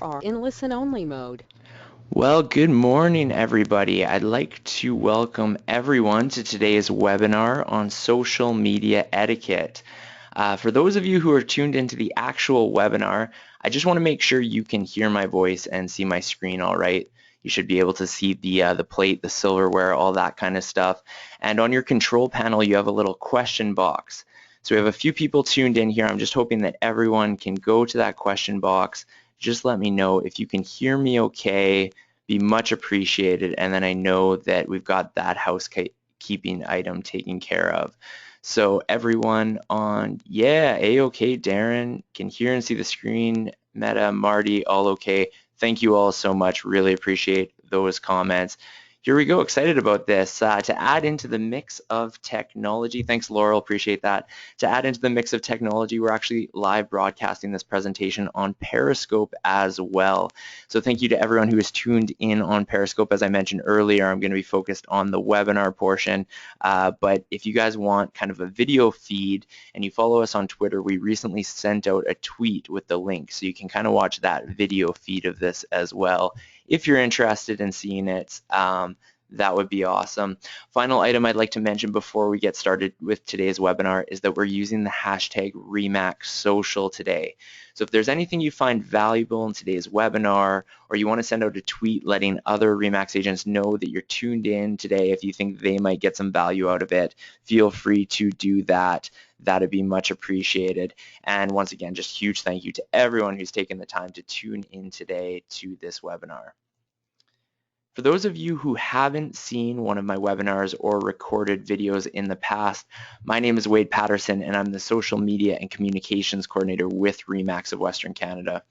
are in listen-only mode. Well, good morning, everybody. I'd like to welcome everyone to today's webinar on social media etiquette. For those of you who are tuned into the actual webinar, I just want to make sure you can hear my voice and see my screen all right. You should be able to see the plate, the silverware, all that kind of stuff. And on your control panel, you have a little question box. So we have a few people tuned in here. I'm just hoping that everyone can go to that question box. Just let me know if you can hear me okay, be much appreciated, and then I know that we've got that housekeeping item taken care of. So everyone on, yeah, A-OK, Darren, can hear and see the screen. Meta, Marty, all okay. Thank you all so much. Really appreciate those comments. Here we go. Excited about this. To add into the mix of technology, thanks Laurel, appreciate that. To add into the mix of technology, we're actually live broadcasting this presentation on Periscope as well. So thank you to everyone who is tuned in on Periscope. As I mentioned earlier, I'm going to be focused on the webinar portion, but if you guys want kind of a video feed and you follow us on Twitter, we recently sent out a tweet with the link, so you can kind of watch that video feed of this as well if you're interested in seeing it. That would be awesome. Final item I'd like to mention before we get started with today's webinar is that we're using the hashtag RemaxSocial today. So if there's anything you find valuable in today's webinar, or you want to send out a tweet letting other Remax agents know that you're tuned in today, if you think they might get some value out of it, feel free to do that. That'd be much appreciated. And once again, just huge thank you to everyone who's taken the time to tune in today to this webinar. For those of you who haven't seen one of my webinars or recorded videos in the past, my name is Wade Patterson and I'm the Social Media and Communications Coordinator with Remax of Western Canada.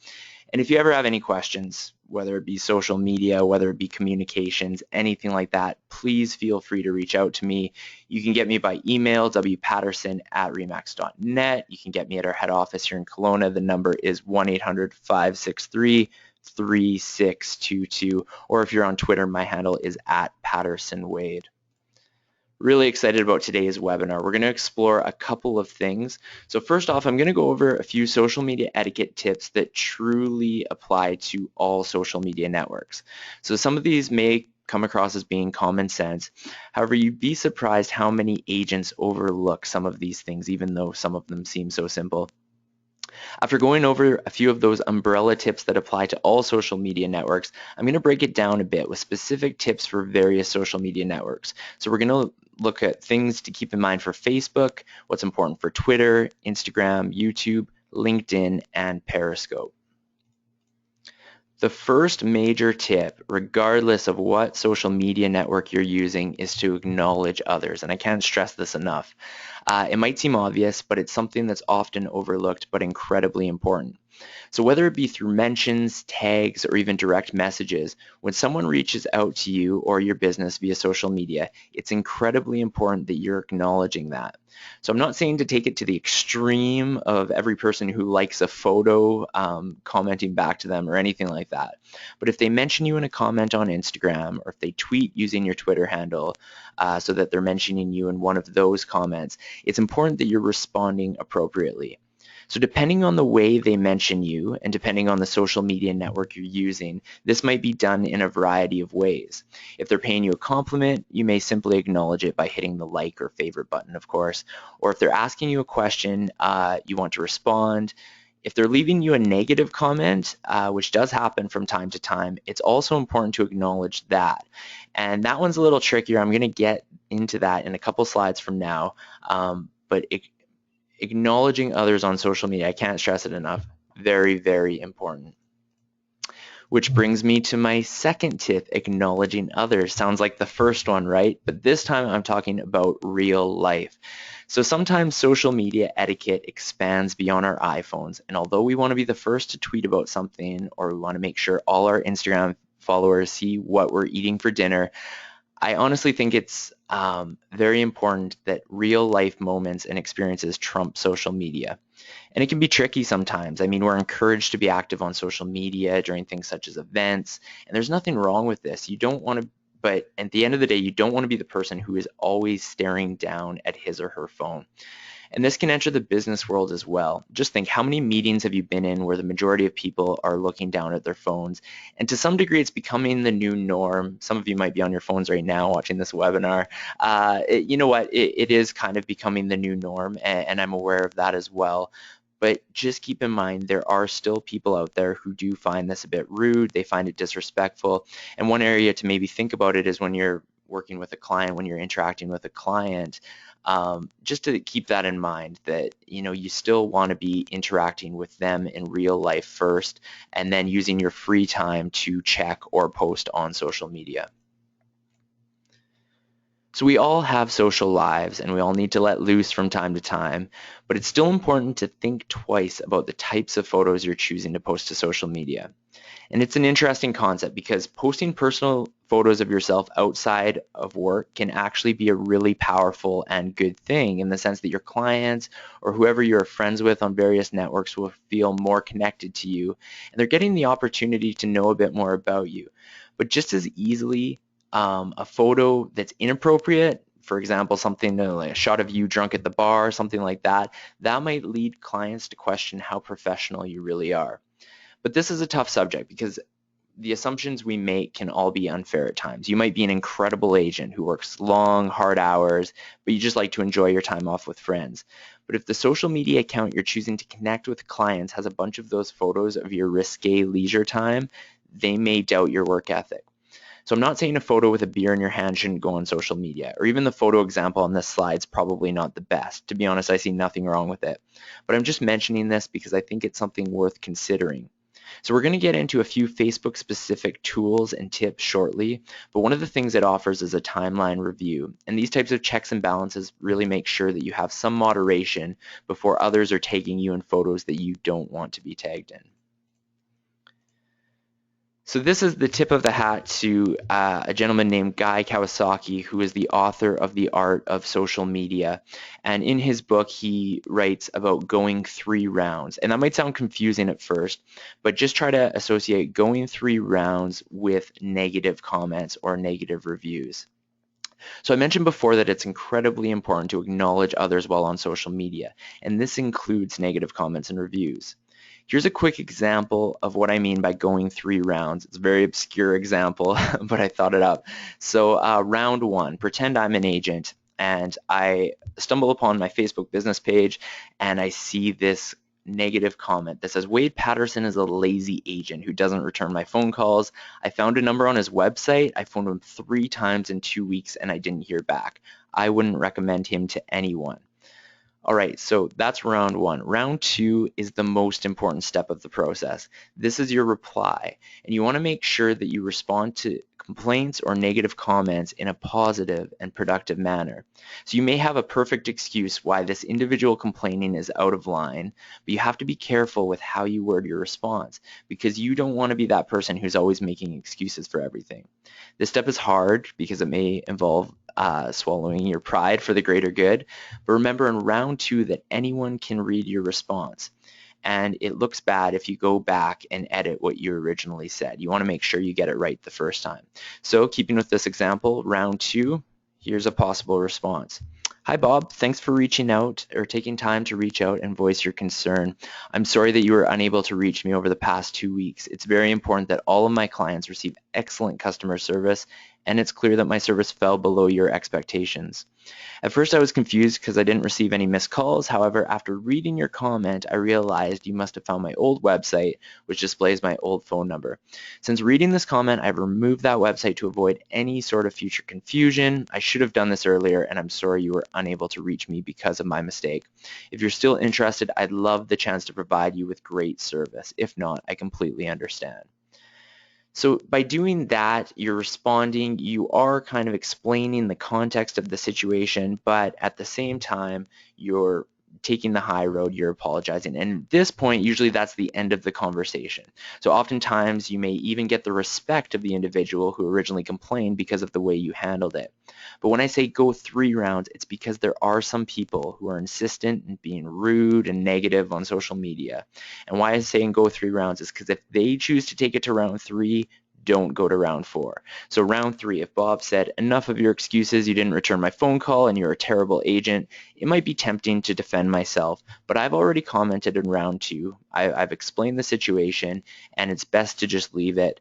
And if you ever have any questions, whether it be social media, whether it be communications, anything like that, please feel free to reach out to me. You can get me by email, wpatterson@remax.net. You can get me at our head office here in Kelowna. The number is 1-800-563-3622. Or if you're on Twitter, my handle is @PattersonWade. Really excited about today's webinar. We're going to explore a couple of things. So first off, I'm going to go over a few social media etiquette tips that truly apply to all social media networks. So some of these may come across as being common sense. However, you'd be surprised how many agents overlook some of these things, even though some of them seem so simple. After going over a few of those umbrella tips that apply to all social media networks, I'm going to break it down a bit with specific tips for various social media networks. So we're going to look at things to keep in mind for Facebook, what's important for Twitter, Instagram, YouTube, LinkedIn, and Periscope. The first major tip, regardless of what social media network you're using, is to acknowledge others. And I can't stress this enough. It might seem obvious, but it's something that's often overlooked but incredibly important. So whether it be through mentions, tags, or even direct messages, when someone reaches out to you or your business via social media, it's incredibly important that you're acknowledging that. So I'm not saying to take it to the extreme of every person who likes a photo commenting back to them or anything like that. But if they mention you in a comment on Instagram, or if they tweet using your Twitter handle so that they're mentioning you in one of those comments, it's important that you're responding appropriately. So depending on the way they mention you and depending on the social media network you're using, this might be done in a variety of ways. If they're paying you a compliment, you may simply acknowledge it by hitting the like or favorite button, of course. Or if they're asking you a question, you want to respond. If they're leaving you a negative comment, which does happen from time to time, it's also important to acknowledge that. And that one's a little trickier. I'm going to get into that in a couple slides from now. But acknowledging others on social media, I can't stress it enough, very, very important. Which brings me to my second tip, acknowledging others. Sounds like the first one, right? But this time I'm talking about real life. So sometimes social media etiquette expands beyond our iPhones, and although we want to be the first to tweet about something, or we want to make sure all our Instagram followers see what we're eating for dinner, I honestly think it's very important that real life moments and experiences trump social media. And it can be tricky sometimes. I mean, we're encouraged to be active on social media during things such as events, and there's nothing wrong with this. You don't want to, but at the end of the day, you don't want to be the person who is always staring down at his or her phone. And this can enter the business world as well. Just think, how many meetings have you been in where the majority of people are looking down at their phones? And to some degree, it's becoming the new norm. Some of you might be on your phones right now watching this webinar. You know what? It is kind of becoming the new norm, and I'm aware of that as well. But just keep in mind, there are still people out there who do find this a bit rude. They find it disrespectful. And one area to maybe think about it is when you're working with a client, when you're interacting with a client, just to keep that in mind, that you still want to be interacting with them in real life first, and then using your free time to check or post on social media. So we all have social lives and we all need to let loose from time to time, but it's still important to think twice about the types of photos you're choosing to post to social media. And it's an interesting concept because posting personal photos of yourself outside of work can actually be a really powerful and good thing, in the sense that your clients or whoever you're friends with on various networks will feel more connected to you, and they're getting the opportunity to know a bit more about you. But just as easily, a photo that's inappropriate, for example, something like a shot of you drunk at the bar, something like that, that might lead clients to question how professional you really are. But this is a tough subject because the assumptions we make can all be unfair at times. You might be an incredible agent who works long, hard hours, but you just like to enjoy your time off with friends. But if the social media account you're choosing to connect with clients has a bunch of those photos of your risque leisure time, they may doubt your work ethic. So I'm not saying a photo with a beer in your hand shouldn't go on social media, or even the photo example on this slide is probably not the best. To be honest, I see nothing wrong with it. But I'm just mentioning this because I think it's something worth considering. So we're going to get into a few Facebook specific tools and tips shortly, but one of the things it offers is a timeline review. And these types of checks and balances really make sure that you have some moderation before others are tagging you in photos that you don't want to be tagged in. So this is the tip of the hat to a gentleman named Guy Kawasaki, who is the author of The Art of Social Media. And in his book, he writes about going 3 rounds. And that might sound confusing at first, but just try to associate going 3 rounds with negative comments or negative reviews. So I mentioned before that it's incredibly important to acknowledge others while on social media, and this includes negative comments and reviews. Here's a quick example of what I mean by going 3 rounds. It's a very obscure example, but I thought it up. So round 1, pretend I'm an agent and I stumble upon my Facebook business page and I see this negative comment that says, Wade Patterson is a lazy agent who doesn't return my phone calls. I found a number on his website. I phoned him 3 times in 2 weeks and I didn't hear back. I wouldn't recommend him to anyone. All right, so that's round 1. Round 2 is the most important step of the process. This is your reply, and you want to make sure that you respond to complaints or negative comments in a positive and productive manner. So you may have a perfect excuse why this individual complaining is out of line, but you have to be careful with how you word your response, because you don't want to be that person who's always making excuses for everything. This step is hard because it may involve swallowing your pride for the greater good, but remember in round 2 that anyone can read your response, and it looks bad if you go back and edit what you originally said. You want to make sure you get it right the first time. So keeping with this example, round 2, here's a possible response. Hi Bob, thanks for reaching out or taking time to reach out and voice your concern. I'm sorry that you were unable to reach me over the past 2 weeks. It's very important that all of my clients receive excellent customer service, and it's clear that my service fell below your expectations. At first I was confused because I didn't receive any missed calls. However, after reading your comment, I realized you must have found my old website, which displays my old phone number. Since reading this comment, I've removed that website to avoid any sort of future confusion. I should have done this earlier, and I'm sorry you were unable to reach me because of my mistake. If you're still interested, I'd love the chance to provide you with great service. If not, I completely understand. So by doing that, you're responding, you are kind of explaining the context of the situation, but at the same time, you're taking the high road, you're apologizing. And at this point, usually that's the end of the conversation. So oftentimes you may even get the respect of the individual who originally complained because of the way you handled it. But when I say go 3 rounds, it's because there are some people who are insistent and being rude and negative on social media. And why I'm saying go 3 rounds is because if they choose to take it to round 3, don't go to round 4. So round 3, if Bob said, enough of your excuses, you didn't return my phone call and you're a terrible agent, it might be tempting to defend myself, but I've already commented in round 2. I've explained the situation, and it's best to just leave it.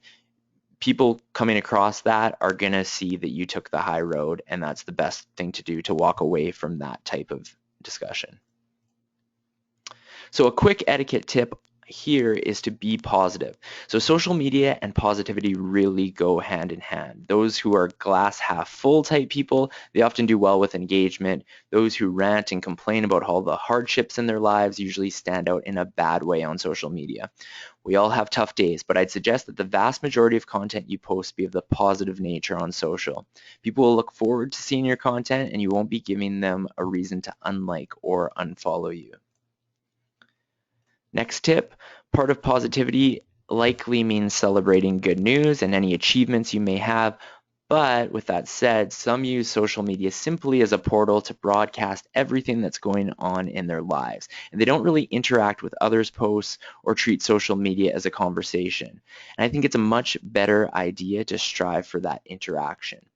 People coming across that are going to see that you took the high road, and that's the best thing to do, to walk away from that type of discussion. So a quick etiquette tip here is to be positive. So social media and positivity really go hand in hand. Those who are glass half full type people, they often do well with engagement. Those who rant and complain about all the hardships in their lives usually stand out in a bad way on social media. We all have tough days, but I'd suggest that the vast majority of content you post be of the positive nature on social. People will look forward to seeing your content, and you won't be giving them a reason to unlike or unfollow you. Next tip, part of positivity likely means celebrating good news and any achievements you may have. But with that said, some use social media simply as a portal to broadcast everything that's going on in their lives. And they don't really interact with others' posts or treat social media as a conversation. And I think it's a much better idea to strive for that interaction.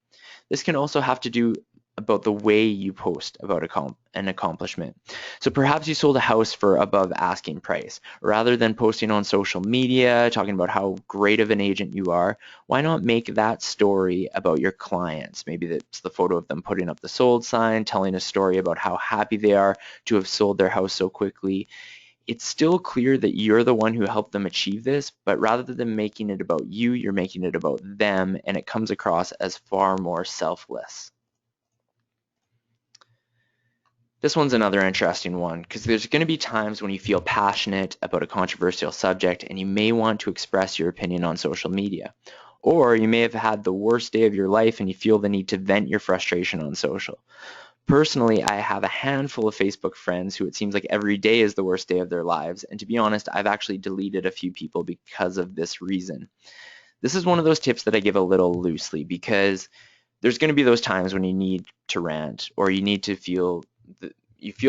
This can also have to do about the way you post about an accomplishment. So perhaps you sold a house for above asking price. Rather than posting on social media, talking about how great of an agent you are, why not make that story about your clients? Maybe that's the photo of them putting up the sold sign, telling a story about how happy they are to have sold their house so quickly. It's still clear that you're the one who helped them achieve this, but rather than making it about you, you're making it about them, and it comes across as far more selfless. This one's another interesting one, because there's going to be times when you feel passionate about a controversial subject and you may want to express your opinion on social media. Or you may have had the worst day of your life and you feel the need to vent your frustration on social. Personally, I have a handful of Facebook friends who it seems like every day is the worst day of their lives, and to be honest, I've actually deleted a few people because of this reason. This is one of those tips that I give a little loosely, because there's going to be those times when you need to rant, or you need to feel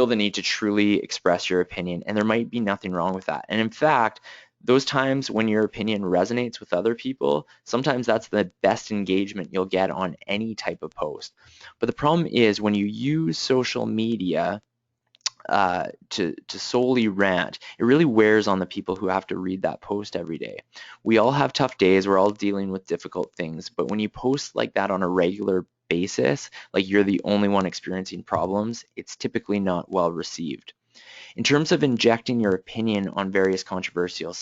the need to truly express your opinion, and there might be nothing wrong with that. And in fact, those times when your opinion resonates with other people, sometimes that's the best engagement you'll get on any type of post. But the problem is when you use social media to solely rant, it really wears on the people who have to read that post every day. We all have tough days, we're all dealing with difficult things, but when you post like that on a regular basis, like you're the only one experiencing problems, it's typically not well received. In terms of injecting your opinion on various controversial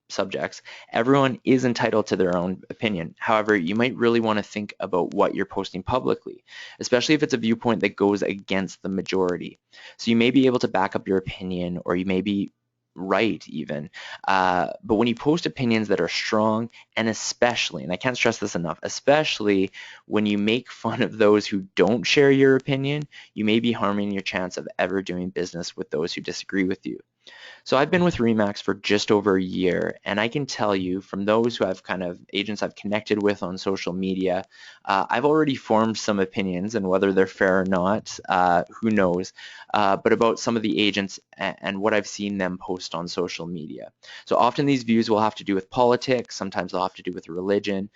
subjects, everyone is entitled to their own opinion. However, you might really want to think about what you're posting publicly, especially if it's a viewpoint that goes against the majority. So you may be able to back up your opinion, or you may be right even, but when you post opinions that are strong, and especially, and I can't stress this enough, especially when you make fun of those who don't share your opinion, you may be harming your chance of ever doing business with those who disagree with you. So I've been with Remax for just over a year, and I can tell you from those who I've agents I've connected with on social media, I've already formed some opinions, and whether they're fair or not, who knows, but about some of the agents and what I've seen them post on social media. So often these views will have to do with politics, sometimes they'll have to do with religion,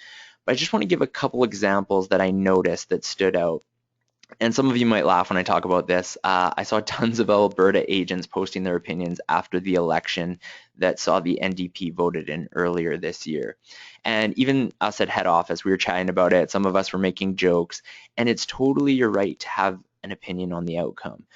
but I just want to give a couple examples that I noticed that stood out. And some of you might laugh when I talk about this. I saw tons of Alberta agents posting their opinions after the election that saw the NDP voted in earlier this year. And even us at head office, we were chatting about it. Some of us were making jokes. And it's totally your right to have an opinion on the outcome.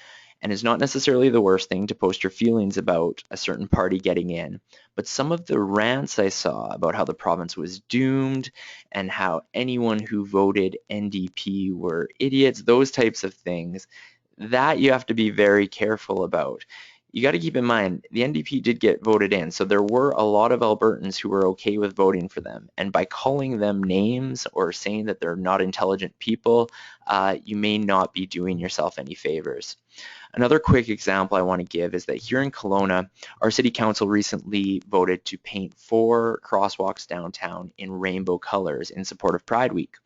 And it's not necessarily the worst thing to post your feelings about a certain party getting in. But some of the rants I saw about how the province was doomed and how anyone who voted NDP were idiots, those types of things, that you have to be very careful about. You got to keep in mind, the NDP did get voted in, so there were a lot of Albertans who were okay with voting for them. And by calling them names or saying that they're not intelligent people, you may not be doing yourself any favors. Another quick example I want to give is that here in Kelowna, our city council recently voted to paint 4 crosswalks downtown in rainbow colors in support of Pride Week.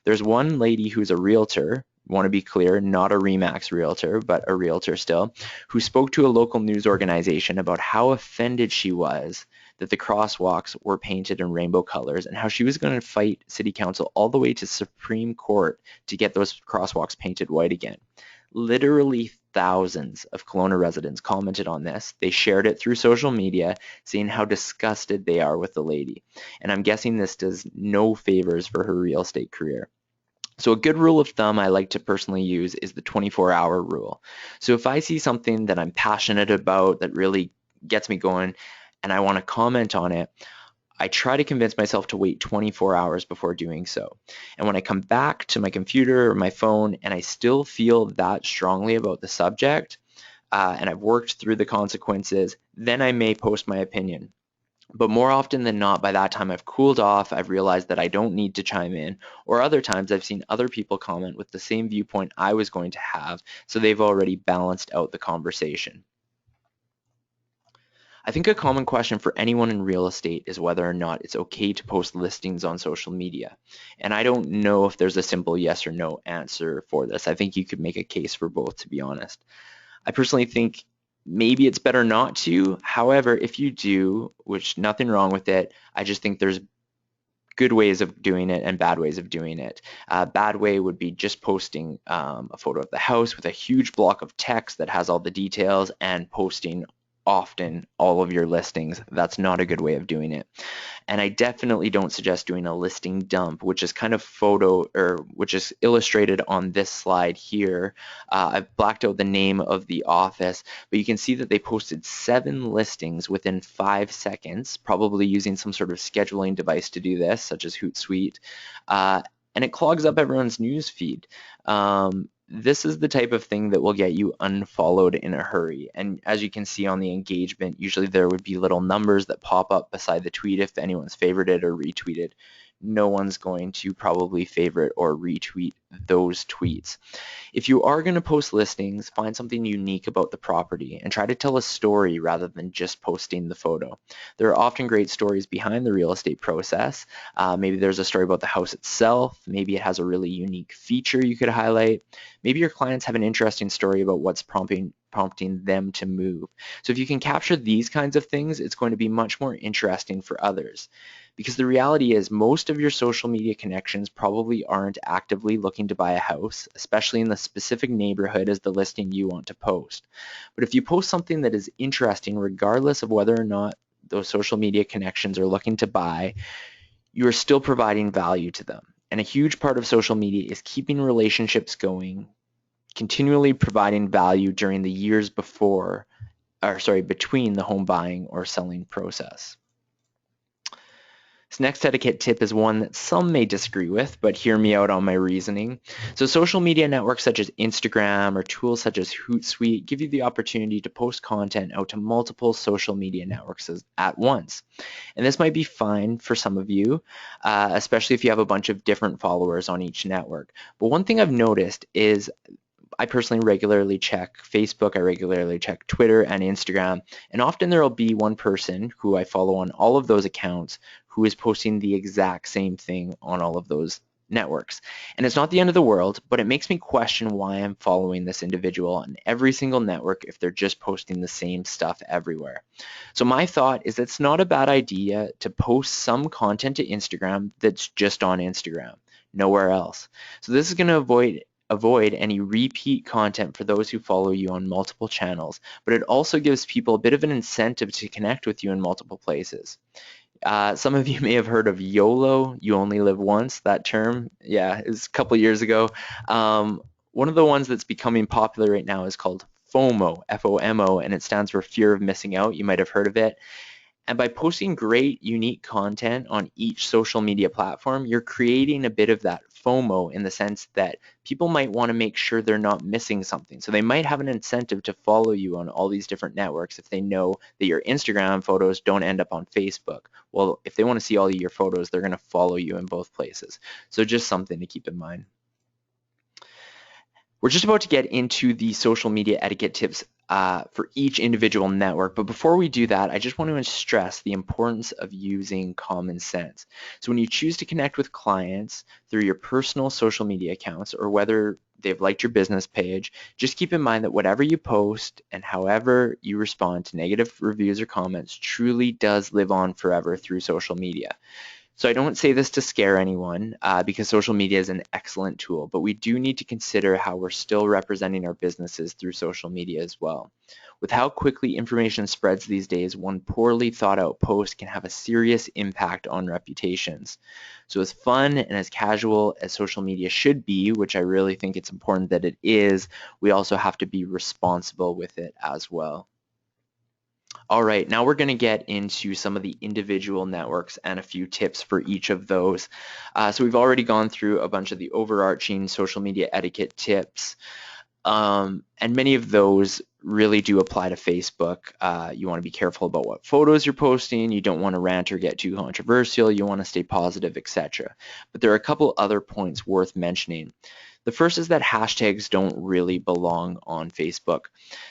There's one lady who's a realtor, want to be clear, not a Remax realtor, but a realtor still, who spoke to a local news organization about how offended she was that the crosswalks were painted in rainbow colors and how she was going to fight City Council all the way to Supreme Court to get those crosswalks painted white again. Literally thousands of Kelowna residents commented on this. They shared it through social media, saying how disgusted they are with the lady. And I'm guessing this does no favors for her real estate career. So a good rule of thumb I like to personally use is the 24-hour rule. So if I see something that I'm passionate about that really gets me going and I want to comment on it, I try to convince myself to wait 24 hours before doing so. And when I come back to my computer or my phone and I still feel that strongly about the subject, and I've worked through the consequences, then I may post my opinion. But more often than not, by that time I've cooled off, I've realized that I don't need to chime in, or other times I've seen other people comment with the same viewpoint I was going to have, so they've already balanced out the conversation. I think a common question for anyone in real estate is whether or not it's okay to post listings on social media. And I don't know if there's a simple yes or no answer for this. I think you could make a case for both, to be honest. I personally think maybe it's better not to. However, if you do, which nothing wrong with it, I just think there's good ways of doing it and bad ways of doing it. Bad way would be just posting a photo of the house with a huge block of text that has all the details and posting often all of your listings. That's not a good way of doing it. And I definitely don't suggest doing a listing dump, which is kind of which is illustrated on this slide here. I've blacked out the name of the office, but you can see that they posted 7 listings within 5 seconds, probably using some sort of scheduling device to do this, such as Hootsuite. And it clogs up everyone's news feed. This is the type of thing that will get you unfollowed in a hurry. And as you can see on the engagement, usually there would be little numbers that pop up beside the tweet if anyone's favorited or retweeted. No one's going to probably favorite or retweet those tweets. If you are going to post listings, find something unique about the property and try to tell a story rather than just posting the photo. There are often great stories behind the real estate process. Maybe there's a story about the house itself. Maybe it has a really unique feature you could highlight. Maybe your clients have an interesting story about what's prompting them to move. So if you can capture these kinds of things, it's going to be much more interesting for others. Because the reality is most of your social media connections probably aren't actively looking to buy a house, especially in the specific neighborhood as the listing you want to post. But if you post something that is interesting, regardless of whether or not those social media connections are looking to buy, you are still providing value to them. And a huge part of social media is keeping relationships going, continually providing value during the years between the home buying or selling process. This next etiquette tip is one that some may disagree with, but hear me out on my reasoning. So social media networks such as Instagram or tools such as Hootsuite give you the opportunity to post content out to multiple social media networks at once. And this might be fine for some of you, especially if you have a bunch of different followers on each network. But one thing I've noticed is I personally regularly check Facebook, I regularly check Twitter and Instagram, and often there will be one person who I follow on all of those accounts who is posting the exact same thing on all of those networks. And it's not the end of the world, but it makes me question why I'm following this individual on every single network if they're just posting the same stuff everywhere. So my thought is it's not a bad idea to post some content to Instagram that's just on Instagram, nowhere else. So this is going to avoid any repeat content for those who follow you on multiple channels, but it also gives people a bit of an incentive to connect with you in multiple places. Some of you may have heard of YOLO, you only live once, that term. Yeah, it was a couple years ago. One of the ones that's becoming popular right now is called FOMO, F-O-M-O, and it stands for fear of missing out. You might have heard of it. And by posting great, unique content on each social media platform, you're creating a bit of that FOMO in the sense that people might want to make sure they're not missing something. So they might have an incentive to follow you on all these different networks if they know that your Instagram photos don't end up on Facebook. Well, if they want to see all of your photos, they're going to follow you in both places. So just something to keep in mind. We're just about to get into the social media etiquette tips for each individual network, but before we do that, I just want to stress the importance of using common sense. So when you choose to connect with clients through your personal social media accounts, or whether they've liked your business page, just keep in mind that whatever you post and however you respond to negative reviews or comments truly does live on forever through social media. So I don't say this to scare anyone because social media is an excellent tool, but we do need to consider how we're still representing our businesses through social media as well. With how quickly information spreads these days, one poorly thought out post can have a serious impact on reputations. So as fun and as casual as social media should be, which I really think it's important that it is, we also have to be responsible with it as well. All right, now we're going to get into some of the individual networks and a few tips for each of those. So we've already gone through a bunch of the overarching social media etiquette tips, and many of those really do apply to Facebook. You want to be careful about what photos you're posting. You don't want to rant or get too controversial. You want to stay positive, etc. But there are a couple other points worth mentioning. The first is that hashtags don't really belong on Facebook.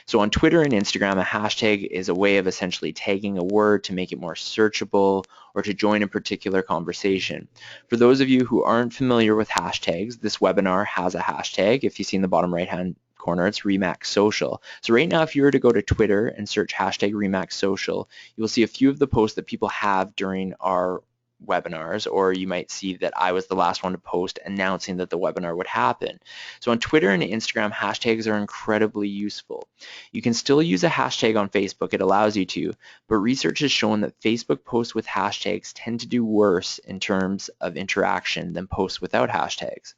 So on Twitter and Instagram, a hashtag is a way of essentially tagging a word to make it more searchable or to join a particular conversation. For those of you who aren't familiar with hashtags, this webinar has a hashtag. If you see in the bottom right-hand corner, it's Remax Social. So right now, if you were to go to Twitter and search hashtag Remax Social, you will see a few of the posts that people have during our webinars, or you might see that I was the last one to post announcing that the webinar would happen. So on Twitter and Instagram, hashtags are incredibly useful. You can still use a hashtag on Facebook, it allows you to, but research has shown that Facebook posts with hashtags tend to do worse in terms of interaction than posts without hashtags.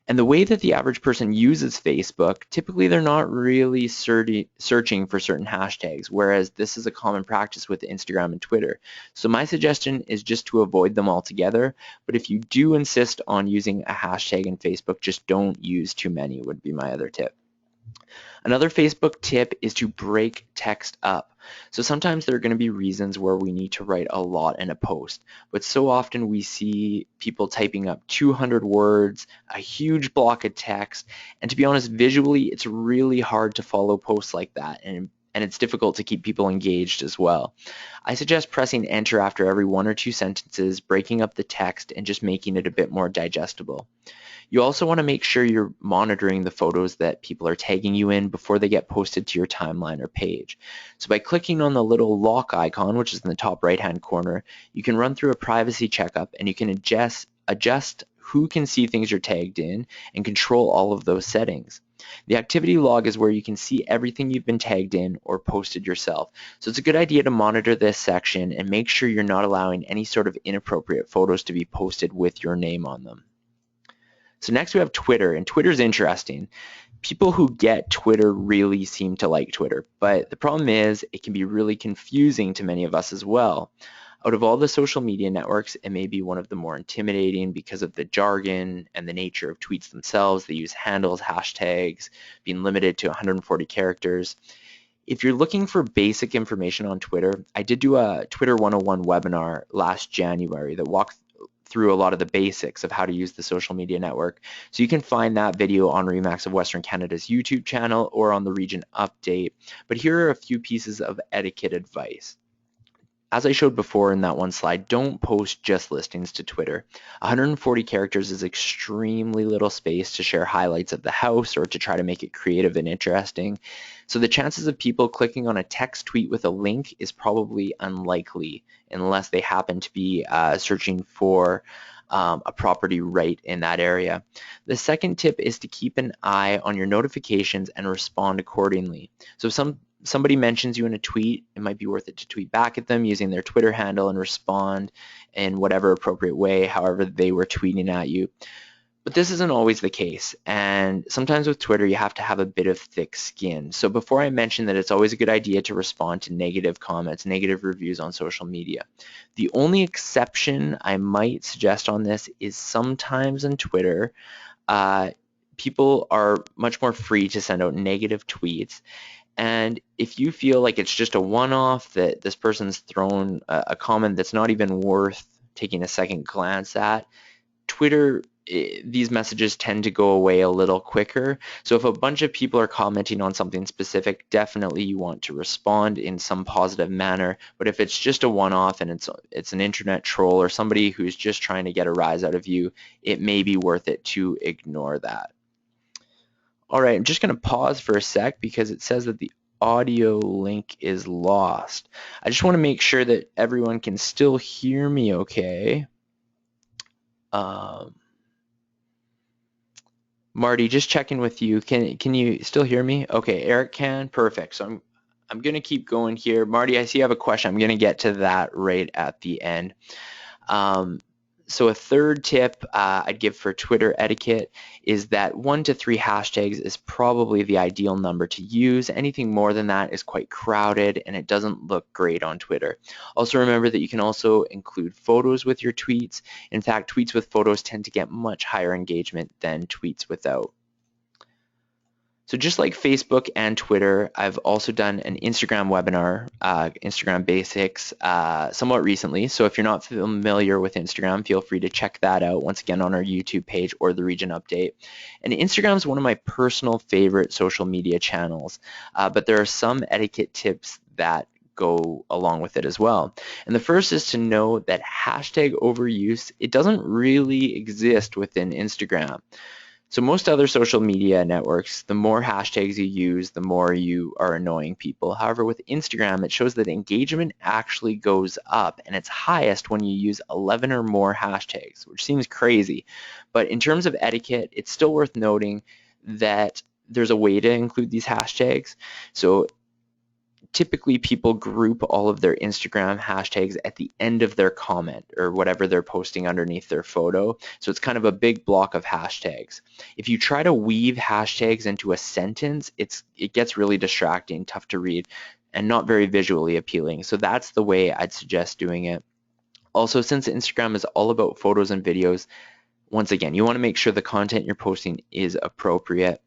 And the way that the average person uses Facebook, typically they're not really searching for certain hashtags, whereas this is a common practice with Instagram and Twitter. So my suggestion is just to avoid them altogether, but if you do insist on using a hashtag in Facebook, just don't use too many would be my other tip. Another Facebook tip is to break text up. So sometimes there are going to be reasons where we need to write a lot in a post, but so often we see people typing up 200 words, a huge block of text, and to be honest, visually it's really hard to follow posts like that, and it's difficult to keep people engaged as well. I suggest pressing enter after every one or two sentences, breaking up the text, and just making it a bit more digestible. You also want to make sure you're monitoring the photos that people are tagging you in before they get posted to your timeline or page. So by clicking on the little lock icon, which is in the top right-hand corner, you can run through a privacy checkup and you can adjust who can see things you're tagged in and control all of those settings. The activity log is where you can see everything you've been tagged in or posted yourself. So it's a good idea to monitor this section and make sure you're not allowing any sort of inappropriate photos to be posted with your name on them. So next we have Twitter, and Twitter's interesting. People who get Twitter really seem to like Twitter, but the problem is it can be really confusing to many of us as well. Out of all the social media networks, it may be one of the more intimidating because of the jargon and the nature of tweets themselves. They use handles, hashtags, being limited to 140 characters. If you're looking for basic information on Twitter, I did do a Twitter 101 webinar last January that walked through a lot of the basics of how to use the social media network. So you can find that video on Remax of Western Canada's YouTube channel or on the Region Update. But here are a few pieces of etiquette advice. As I showed before in that one slide, don't post just listings to Twitter. 140 characters is extremely little space to share highlights of the house or to try to make it creative and interesting. So the chances of people clicking on a text tweet with a link is probably unlikely unless they happen to be searching for a property right in that area. The second tip is to keep an eye on your notifications and respond accordingly. So if somebody mentions you in a tweet, it might be worth it to tweet back at them using their Twitter handle and respond in whatever appropriate way, however they were tweeting at you. But this isn't always the case, and sometimes with Twitter you have to have a bit of thick skin. So before I mention that it's always a good idea to respond to negative comments, negative reviews on social media. The only exception I might suggest on this is sometimes on Twitter, people are much more free to send out negative tweets. And if you feel like it's just a one-off, that this person's thrown a comment that's not even worth taking a second glance at, Twitter, these messages tend to go away a little quicker. So if a bunch of people are commenting on something specific, definitely you want to respond in some positive manner. But if it's just a one-off and it's an internet troll or somebody who's just trying to get a rise out of you, it may be worth it to ignore that. All right, I'm just going to pause for a sec because it says that the audio link is lost. I just want to make sure that everyone can still hear me okay. Marty, just checking with you. Can you still hear me? Okay, Eric can. Perfect. So I'm going to keep going here. Marty, I see you have a question. I'm going to get to that right at the end. Um, so a third tip I'd give for Twitter etiquette is that 1 to 3 hashtags is probably the ideal number to use. Anything more than that is quite crowded and it doesn't look great on Twitter. Also remember that you can also include photos with your tweets. In fact, tweets with photos tend to get much higher engagement than tweets without. So just like Facebook and Twitter, I've also done an Instagram webinar, Instagram Basics, somewhat recently. So if you're not familiar with Instagram, feel free to check that out once again on our YouTube page or the Region Update. And Instagram is one of my personal favorite social media channels, but there are some etiquette tips that go along with it as well. And the first is to know that hashtag overuse, it doesn't really exist within Instagram. So most other social media networks, the more hashtags you use, the more you are annoying people. However, with Instagram, it shows that engagement actually goes up and it's highest when you use 11 or more hashtags, which seems crazy. But in terms of etiquette, it's still worth noting that there's a way to include these hashtags. So typically people group all of their Instagram hashtags at the end of their comment or whatever they're posting underneath their photo. So it's kind of a big block of hashtags. If you try to weave hashtags into a sentence, it gets really distracting, tough to read, and not very visually appealing. So that's the way I'd suggest doing it. Also, since Instagram is all about photos and videos, once again, you want to make sure the content you're posting is appropriate.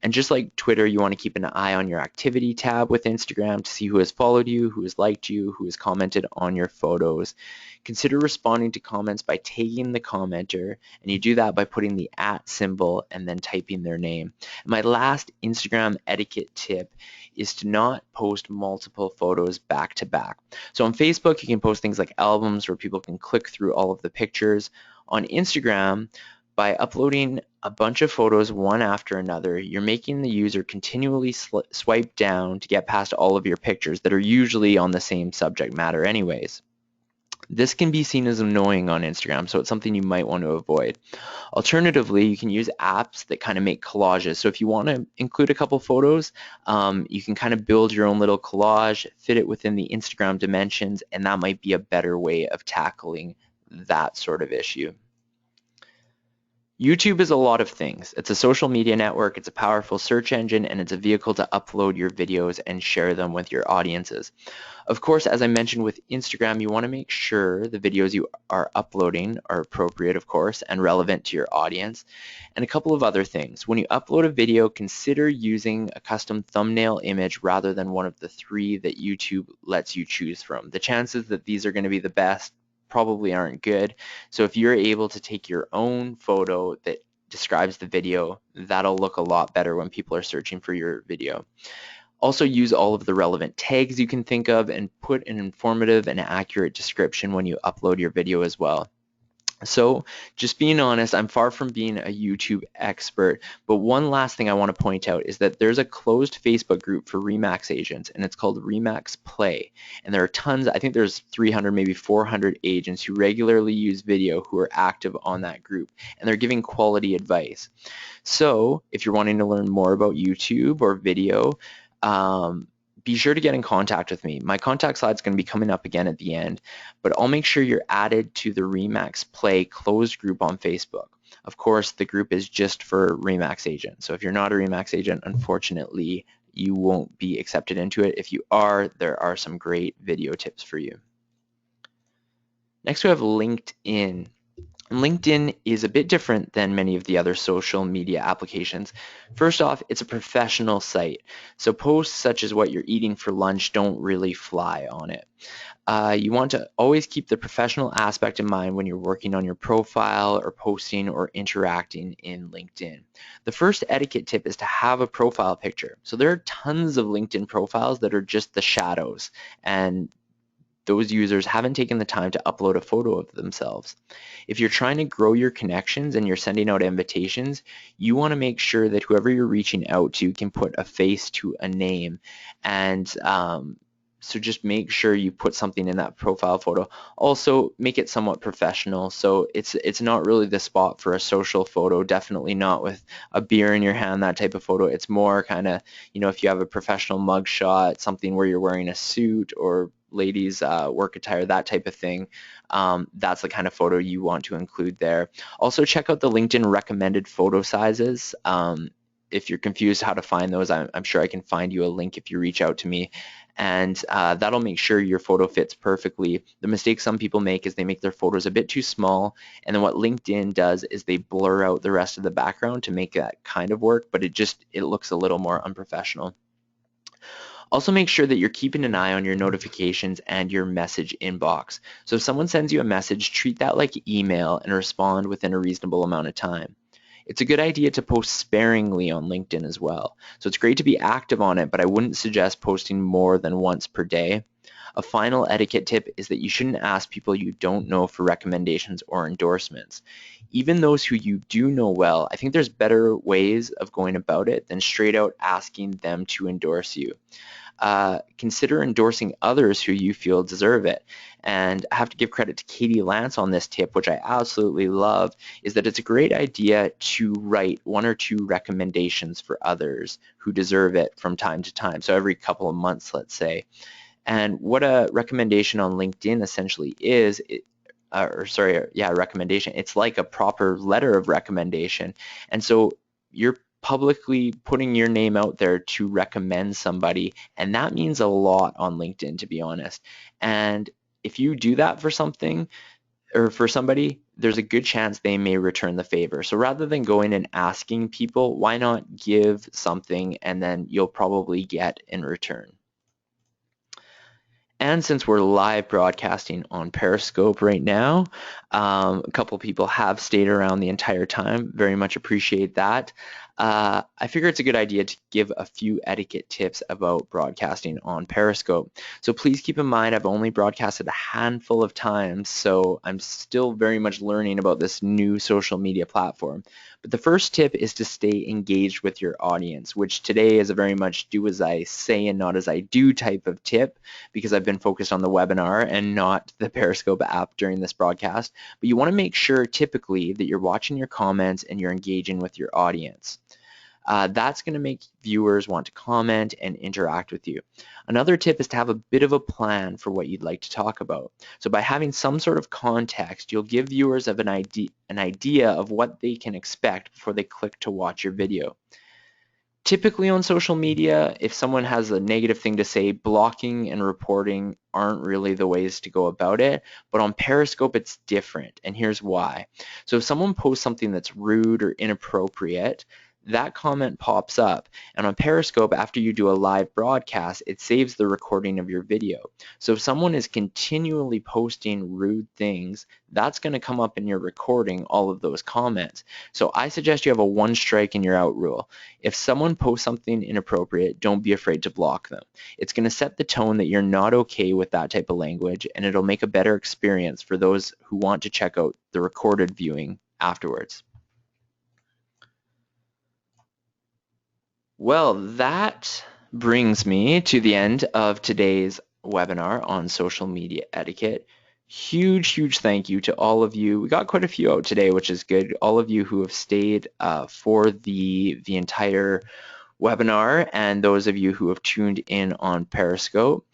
And just like Twitter, you want to keep an eye on your activity tab with Instagram to see who has followed you, who has liked you, who has commented on your photos. Consider responding to comments by tagging the commenter, and you do that by putting the @ symbol and then typing their name. And my last Instagram etiquette tip is to not post multiple photos back to back. So on Facebook, you can post things like albums where people can click through all of the pictures. On Instagram, by uploading a bunch of photos one after another, you're making the user continually swipe down to get past all of your pictures that are usually on the same subject matter anyways. This can be seen as annoying on Instagram, so it's something you might want to avoid. Alternatively, you can use apps that kind of make collages. So if you want to include a couple photos, you can kind of build your own little collage, fit it within the Instagram dimensions, and that might be a better way of tackling that sort of issue. YouTube is a lot of things. It's a social media network, it's a powerful search engine, and it's a vehicle to upload your videos and share them with your audiences. Of course, as I mentioned with Instagram, you want to make sure the videos you are uploading are appropriate, of course, and relevant to your audience. And a couple of other things. When you upload a video, consider using a custom thumbnail image rather than one of the 3 that YouTube lets you choose from. The chances that these are going to be the best probably aren't good. So if you're able to take your own photo that describes the video, that'll look a lot better when people are searching for your video. Also use all of the relevant tags you can think of and put an informative and accurate description when you upload your video as well. So just being honest, I'm far from being a YouTube expert, but one last thing I want to point out is that there's a closed Facebook group for Remax agents, and it's called Remax Play. And there are tons, I think there's 300, maybe 400 agents who regularly use video who are active on that group, and they're giving quality advice. So if you're wanting to learn more about YouTube or video, be sure to get in contact with me. My contact slide is going to be coming up again at the end, but I'll make sure you're added to the Remax Play closed group on Facebook. Of course, the group is just for Remax agents. So if you're not a Remax agent, unfortunately, you won't be accepted into it. If you are, there are some great video tips for you. Next, we have LinkedIn. LinkedIn is a bit different than many of the other social media applications. First off, it's a professional site, so posts such as what you're eating for lunch don't really fly on it. You want to always keep the professional aspect in mind when you're working on your profile or posting or interacting in LinkedIn. The first etiquette tip is to have a profile picture. So there are tons of LinkedIn profiles that are just the shadows, and those users haven't taken the time to upload a photo of themselves. If you're trying to grow your connections and you're sending out invitations, you want to make sure that whoever you're reaching out to can put a face to a name. And so just make sure you put something in that profile photo. Also, make it somewhat professional. So it's not really the spot for a social photo, definitely not with a beer in your hand, that type of photo. It's more kind of, if you have a professional mug shot, something where you're wearing a suit, or ladies work attire, that type of thing. That's the kind of photo you want to include there. Also, check out the LinkedIn recommended photo sizes. If you're confused how to find those, I'm sure I can find you a link if you reach out to me, and that'll make sure your photo fits perfectly. The mistake some people make is they make their photos a bit too small, and then what LinkedIn does is they blur out the rest of the background to make that kind of work, but it looks a little more unprofessional. Also, make sure that you're keeping an eye on your notifications and your message inbox. So if someone sends you a message, treat that like email and respond within a reasonable amount of time. It's a good idea to post sparingly on LinkedIn as well. So it's great to be active on it, but I wouldn't suggest posting more than once per day. A final etiquette tip is that you shouldn't ask people you don't know for recommendations or endorsements. Even those who you do know well, I think there's better ways of going about it than straight out asking them to endorse you. Consider endorsing others who you feel deserve it. And I have to give credit to Katie Lance on this tip, which I absolutely love, is that it's a great idea to write 1 or 2 recommendations for others who deserve it from time to time. So every couple of months, let's say. And what a recommendation on LinkedIn essentially is, recommendation. It's like a proper letter of recommendation. And so you're publicly putting your name out there to recommend somebody, and that means a lot on LinkedIn, to be honest. And if you do that for something or for somebody, there's a good chance they may return the favor. So rather than going and asking people, why not give something and then you'll probably get in return? And since we're live broadcasting on Periscope right now, a couple people have stayed around the entire time. Very much appreciate that. I figure it's a good idea to give a few etiquette tips about broadcasting on Periscope. So please keep in mind I've only broadcasted a handful of times, so I'm still very much learning about this new social media platform. But the first tip is to stay engaged with your audience, which today is a very much do as I say and not as I do type of tip, because I've been focused on the webinar and not the Periscope app during this broadcast. But you want to make sure typically that you're watching your comments and you're engaging with your audience. That's going to make viewers want to comment and interact with you. Another tip is to have a bit of a plan for what you'd like to talk about. So by having some sort of context, you'll give viewers an idea of what they can expect before they click to watch your video. Typically on social media, if someone has a negative thing to say, blocking and reporting aren't really the ways to go about it. But on Periscope, it's different, and here's why. So if someone posts something that's rude or inappropriate, that comment pops up, and on Periscope, after you do a live broadcast, it saves the recording of your video. So if someone is continually posting rude things, that's going to come up in your recording, all of those comments. So I suggest you have a 1 strike and you're out rule. If someone posts something inappropriate, don't be afraid to block them. It's going to set the tone that you're not okay with that type of language, and it'll make a better experience for those who want to check out the recorded viewing afterwards. Well, that brings me to the end of today's webinar on social media etiquette. Huge thank you to all of you. We got quite a few out today, which is good. All of you who have stayed for the entire webinar, and those of you who have tuned in on Periscope.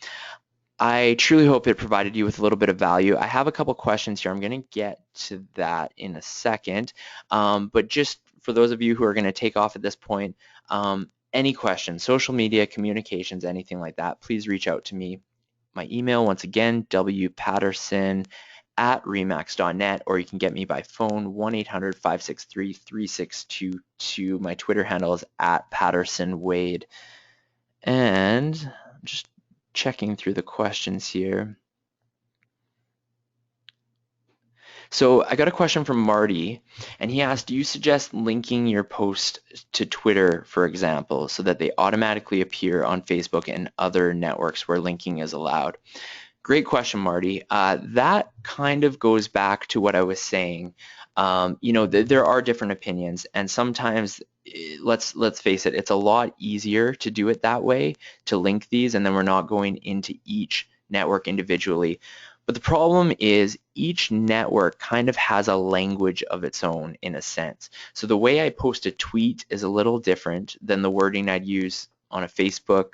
I truly hope it provided you with a little bit of value. I have a couple questions here. I'm going to get to that in a second. But just for those of you who are going to take off at this point, any questions, social media, communications, anything like that, please reach out to me. My email, once again, wpatterson@remax.net, or you can get me by phone, 1-800-563-3622. My Twitter handle is @PattersonWade. And I'm just checking through the questions here. So I got a question from Marty, and he asked, do you suggest linking your post to Twitter, for example, so that they automatically appear on Facebook and other networks where linking is allowed? Great question, Marty. That kind of goes back to what I was saying. There are different opinions, and sometimes, let's face it, it's a lot easier to do it that way, to link these, and then we're not going into each network individually. But the problem is each network kind of has a language of its own in a sense. So the way I post a tweet is a little different than the wording I'd use on a Facebook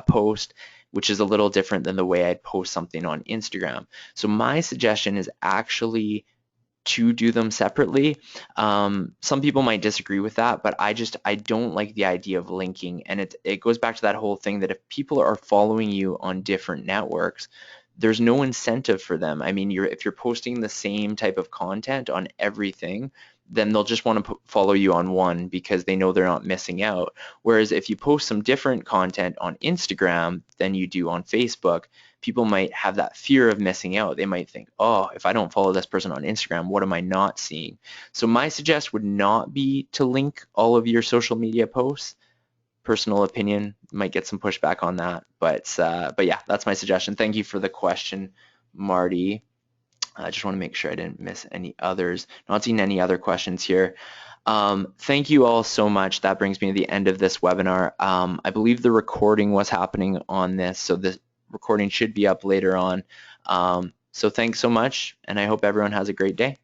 post, which is a little different than the way I'd post something on Instagram. So my suggestion is actually to do them separately. Some people might disagree with that, but I don't like the idea of linking, and it goes back to that whole thing that if people are following you on different networks, there's no incentive for them. I mean, if you're posting the same type of content on everything, then they'll just want to follow you on one because they know they're not missing out. Whereas if you post some different content on Instagram than you do on Facebook, people might have that fear of missing out. They might think, oh, if I don't follow this person on Instagram, what am I not seeing? So my suggestion would not be to link all of your social media posts. Personal opinion, might get some pushback on that, but yeah, that's my suggestion. Thank you for the question, Marty. I just want to make sure I didn't miss any others. Not seeing any other questions here. Thank you all so much. That brings me to the end of this webinar. I believe the recording was happening on this, so this recording should be up later on. So thanks so much, and I hope everyone has a great day.